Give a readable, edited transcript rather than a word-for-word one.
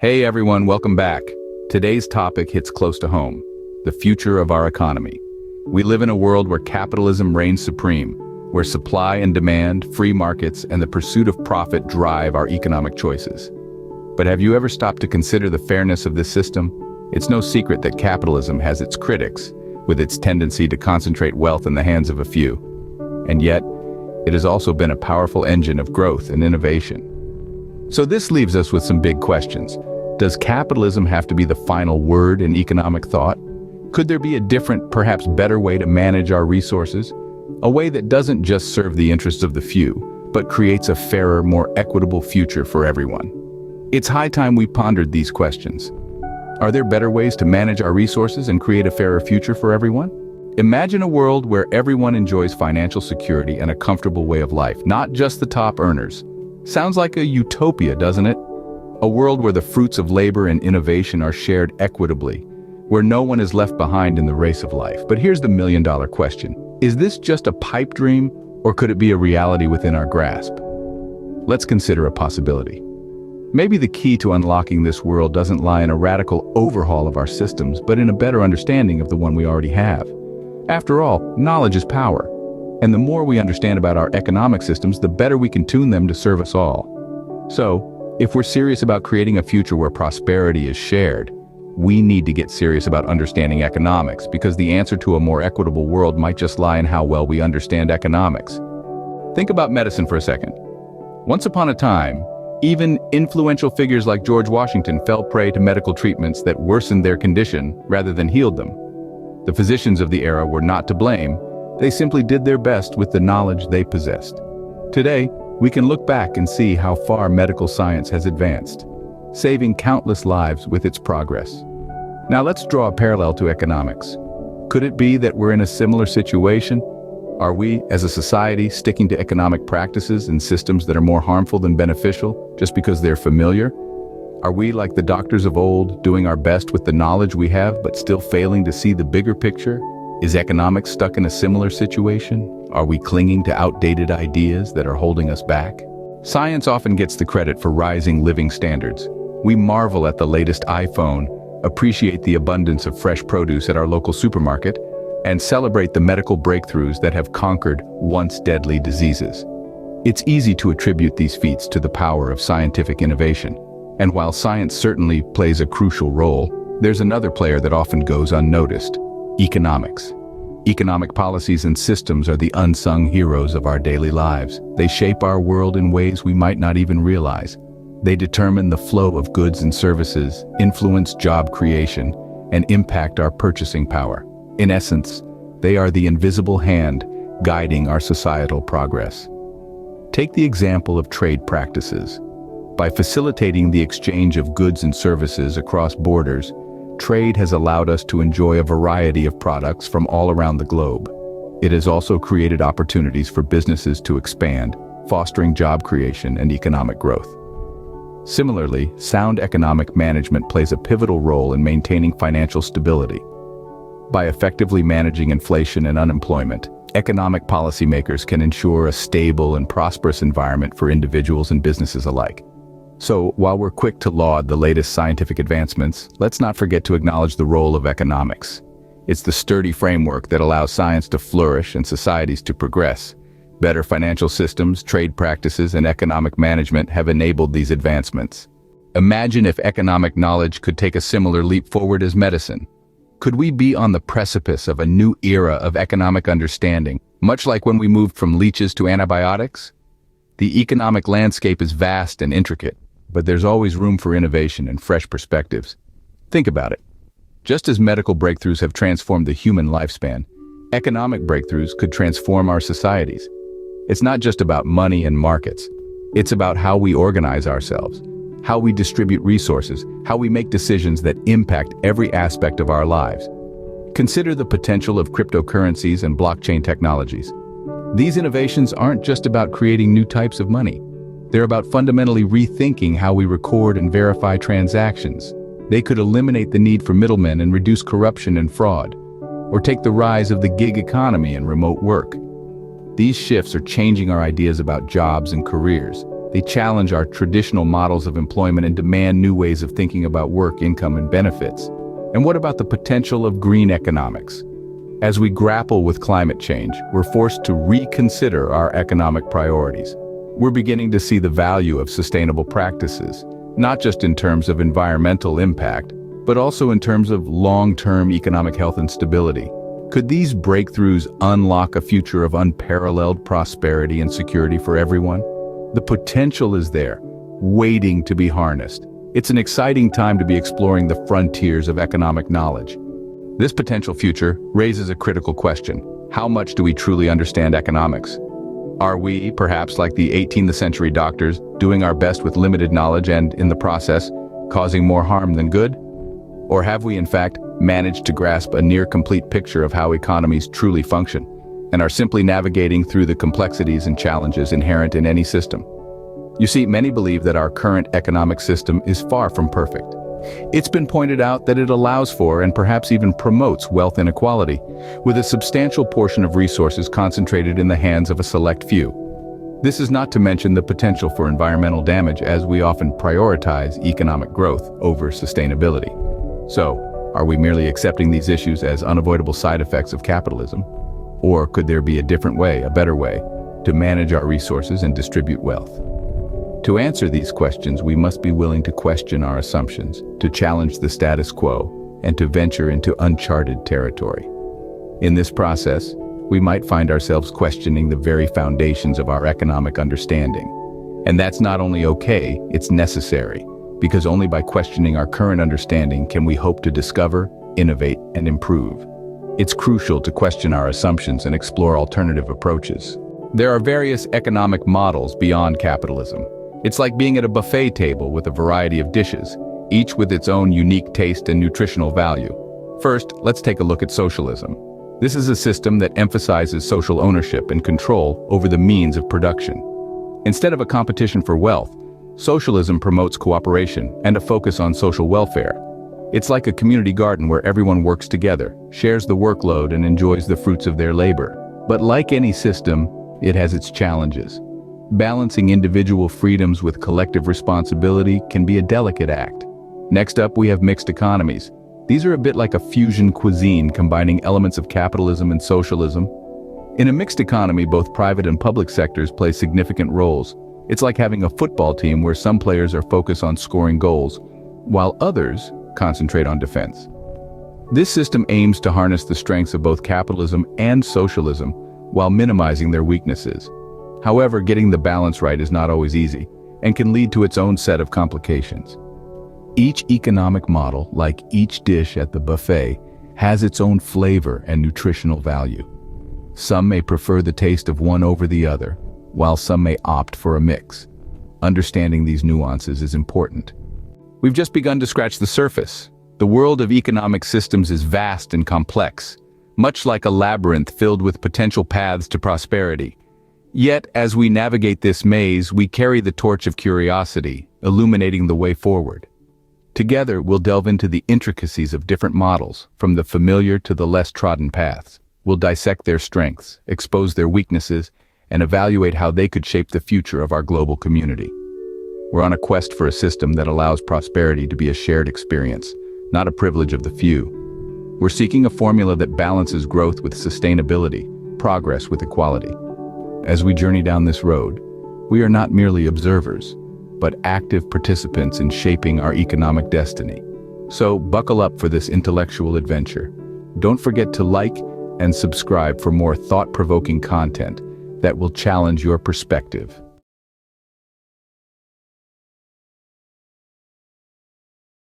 Hey everyone, welcome back. Today's topic hits close to home, the future of our economy. We live in a world where capitalism reigns supreme, where supply and demand, free markets, and the pursuit of profit drive our economic choices. But have you ever stopped to consider the fairness of this system? It's no secret that capitalism has its critics, with its tendency to concentrate wealth in the hands of a few. And yet, it has also been a powerful engine of growth and innovation. So this leaves us with some big questions. Does capitalism have to be the final word in economic thought? Could there be a different, perhaps better way to manage our resources? A way that doesn't just serve the interests of the few, but creates a fairer, more equitable future for everyone. It's high time we pondered these questions. Are there better ways to manage our resources and create a fairer future for everyone? Imagine a world where everyone enjoys financial security and a comfortable way of life, not just the top earners. Sounds like a utopia, doesn't it? A world where the fruits of labor and innovation are shared equitably, where no one is left behind in the race of life. But here's the million-dollar question. Is this just a pipe dream, or could it be a reality within our grasp? Let's consider a possibility. Maybe the key to unlocking this world doesn't lie in a radical overhaul of our systems, but in a better understanding of the one we already have. After all, knowledge is power. And the more we understand about our economic systems, the better we can tune them to serve us all. So, if we're serious about creating a future where prosperity is shared, we need to get serious about understanding economics, because the answer to a more equitable world might just lie in how well we understand economics. Think about medicine for a second. Once upon a time, even influential figures like George Washington fell prey to medical treatments that worsened their condition rather than healed them. The physicians of the era were not to blame. They simply did their best with the knowledge they possessed. Today, we can look back and see how far medical science has advanced, saving countless lives with its progress. Now let's draw a parallel to economics. Could it be that we're in a similar situation? Are we, as a society, sticking to economic practices and systems that are more harmful than beneficial just because they're familiar? Are we, like the doctors of old, doing our best with the knowledge we have but still failing to see the bigger picture? Is economics stuck in a similar situation? Are we clinging to outdated ideas that are holding us back? Science often gets the credit for rising living standards. We marvel at the latest iPhone, appreciate the abundance of fresh produce at our local supermarket, and celebrate the medical breakthroughs that have conquered once deadly diseases. It's easy to attribute these feats to the power of scientific innovation. And while science certainly plays a crucial role, there's another player that often goes unnoticed: economics. Economic policies and systems are the unsung heroes of our daily lives. They shape our world in ways we might not even realize. They determine the flow of goods and services, influence job creation, and impact our purchasing power. In essence, they are the invisible hand guiding our societal progress. Take the example of trade practices. By facilitating the exchange of goods and services across borders, trade has allowed us to enjoy a variety of products from all around the globe. It has also created opportunities for businesses to expand, fostering job creation and economic growth. Similarly, sound economic management plays a pivotal role in maintaining financial stability. By effectively managing inflation and unemployment, economic policymakers can ensure a stable and prosperous environment for individuals and businesses alike. So, while we're quick to laud the latest scientific advancements, let's not forget to acknowledge the role of economics. It's the sturdy framework that allows science to flourish and societies to progress. Better financial systems, trade practices, and economic management have enabled these advancements. Imagine if economic knowledge could take a similar leap forward as medicine. Could we be on the precipice of a new era of economic understanding, much like when we moved from leeches to antibiotics? The economic landscape is vast and intricate, but there's always room for innovation and fresh perspectives. Think about it. Just as medical breakthroughs have transformed the human lifespan, economic breakthroughs could transform our societies. It's not just about money and markets. It's about how we organize ourselves, how we distribute resources, how we make decisions that impact every aspect of our lives. Consider the potential of cryptocurrencies and blockchain technologies. These innovations aren't just about creating new types of money. They're about fundamentally rethinking how we record and verify transactions. They could eliminate the need for middlemen and reduce corruption and fraud, or take the rise of the gig economy and remote work. These shifts are changing our ideas about jobs and careers, They challenge our traditional models of employment and demand new ways of thinking about work, income, and benefits. And what about the potential of green economics? As we grapple with climate change, we're forced to reconsider our economic priorities. We're beginning to see the value of sustainable practices, not just in terms of environmental impact, but also in terms of long-term economic health and stability. Could these breakthroughs unlock a future of unparalleled prosperity and security for everyone? The potential is there, waiting to be harnessed. It's an exciting time to be exploring the frontiers of economic knowledge. This potential future raises a critical question. How much do we truly understand economics? Are we, perhaps like the 18th century doctors, doing our best with limited knowledge and, in the process, causing more harm than good? Or have we, in fact, managed to grasp a near-complete picture of how economies truly function, and are simply navigating through the complexities and challenges inherent in any system? You see, many believe that our current economic system is far from perfect. It's been pointed out that it allows for and perhaps even promotes wealth inequality, with a substantial portion of resources concentrated in the hands of a select few. This is not to mention the potential for environmental damage, as we often prioritize economic growth over sustainability. So, are we merely accepting these issues as unavoidable side effects of capitalism? Or could there be a different way, a better way, to manage our resources and distribute wealth? To answer these questions, we must be willing to question our assumptions, to challenge the status quo, and to venture into uncharted territory. In this process, we might find ourselves questioning the very foundations of our economic understanding. And that's not only okay, it's necessary, because only by questioning our current understanding can we hope to discover, innovate, and improve. It's crucial to question our assumptions and explore alternative approaches. There are various economic models beyond capitalism. It's like being at a buffet table with a variety of dishes, each with its own unique taste and nutritional value. First, let's take a look at socialism. This is a system that emphasizes social ownership and control over the means of production. Instead of a competition for wealth, socialism promotes cooperation and a focus on social welfare. It's like a community garden where everyone works together, shares the workload, and enjoys the fruits of their labor. But like any system, it has its challenges. Balancing individual freedoms with collective responsibility can be a delicate act. Next up, we have mixed economies. These are a bit like a fusion cuisine combining elements of capitalism and socialism. In a mixed economy, both private and public sectors play significant roles. It's like having a football team where some players are focused on scoring goals, while others concentrate on defense. This system aims to harness the strengths of both capitalism and socialism while minimizing their weaknesses. However, getting the balance right is not always easy and can lead to its own set of complications. Each economic model, like each dish at the buffet, has its own flavor and nutritional value. Some may prefer the taste of one over the other, while some may opt for a mix. Understanding these nuances is important. We've just begun to scratch the surface. The world of economic systems is vast and complex, much like a labyrinth filled with potential paths to prosperity. Yet, as we navigate this maze, we carry the torch of curiosity, illuminating the way forward. Together, we'll delve into the intricacies of different models, from the familiar to the less trodden paths. We'll dissect their strengths, expose their weaknesses, and evaluate how they could shape the future of our global community. We're on a quest for a system that allows prosperity to be a shared experience, not a privilege of the few. We're seeking a formula that balances growth with sustainability, progress with equality. As we journey down this road, we are not merely observers, but active participants in shaping our economic destiny. So buckle up for this intellectual adventure. Don't forget to like and subscribe for more thought-provoking content that will challenge your perspective.